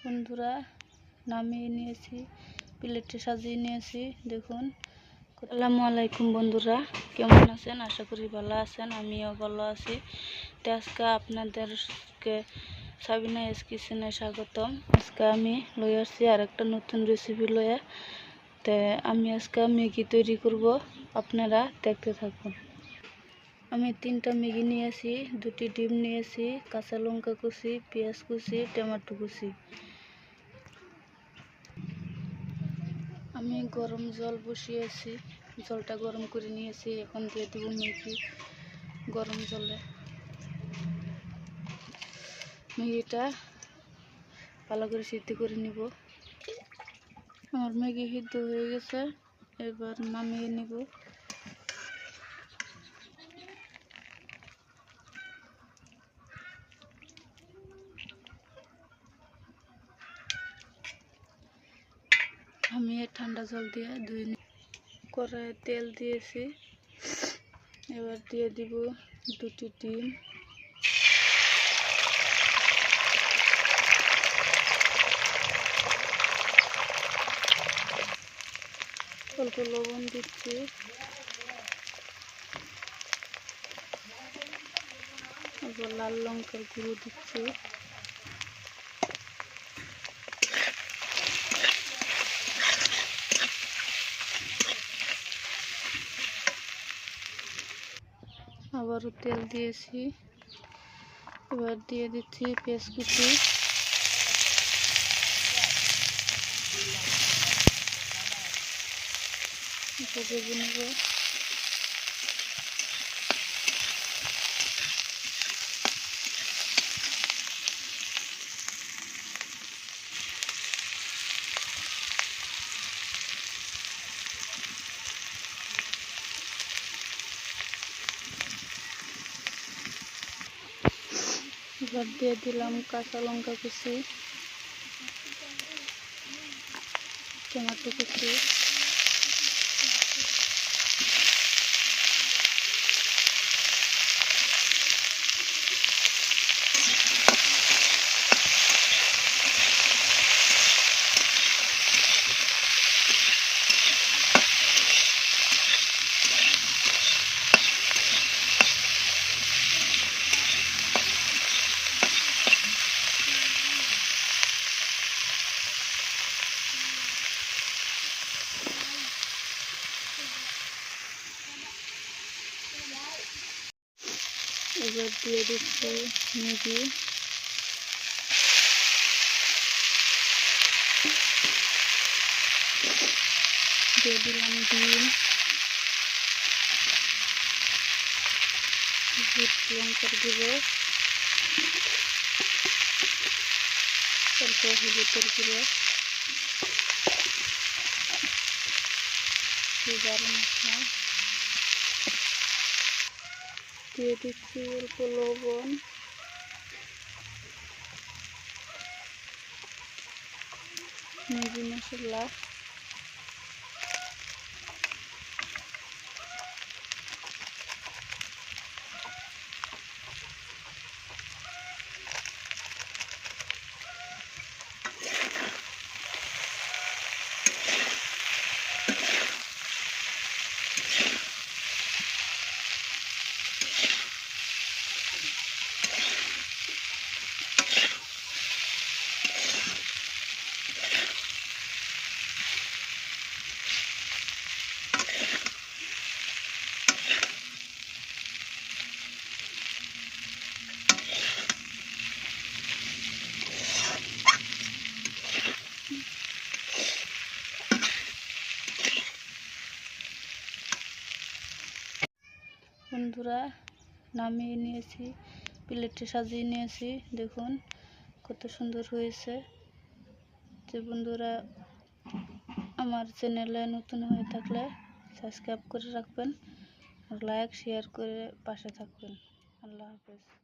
বন্ধুরা, নামিয়ে নিয়েছি, প্লেটে সাজিয়ে নিয়েছি। দেখুন। আসসালামু আলাইকুম বন্ধুরা, কেমন আছেন? আশা করি ভালো আছেন, আমিও ভালো আছি। তো আজকে আপনাদেরকে সাবিনা এস কিচেনে স্বাগতম। আজকে আমি লই আসছি আর একটা নতুন রেসিপি লয়ে। তো আমি আজকে ম্যাগি তৈরি করব, আপনারা দেখতে থাকুন। আমি 3টা ম্যাগি নিয়েছি, 2টি ডিম নিয়েছি, কাঁচা লঙ্কা কুচি, পেঁয়াজ কুচি, টমেটো কুচি। আমি গরম জল বসিয়েছি, জলটা গরম করে নিয়েছি। এখন দিয়ে দেব ম্যাগি গরম জলে। ম্যাগিটা ভালো করে সিদ্ধ করে নিব। আমার ম্যাগি সিদ্ধ হয়ে গেছে, এবার নামিয়ে নিব। আমি ঠান্ডা জল দিয়ে ধুয়ে নিই। কড়াইয়ে তেল দিয়েছি, এবার দিয়ে দিব 2টি ডিম, অল্প লবণ দিচ্ছি, অল্প লাল লঙ্কার গুঁড়ো দিচ্ছি, আবারও তেল দিয়েছি। এবার দিয়ে দিচ্ছি পেঁয়াজ কুচি, ভেজে নেব। এবার দিয়ে দিলাম কাঁচা লঙ্কা কুচি, টমেটো কুচি, এবার দিয়ে দিচ্ছি ম্যাগি, দিয়ে দিলাম ডিম, লঙ্কার গুঁড়ো, অল্প হলুদের গুঁড়ো, গরম মশলা দিয়ে দিচ্ছি, অল্প লবণ, ম্যাগি মশলা, বন্ধুরা, নামিয়ে নিয়েছি, প্লেটে সাজিয়ে নিয়েছি। দেখুন কত সুন্দর হয়েছে। যে বন্ধুরা আমার চ্যানেলে নতুন হয়ে থাকলে সাবস্ক্রাইব করে রাখবেন, লাইক শেয়ার করে পাশে থাকবেন। আল্লাহ হাফেজ।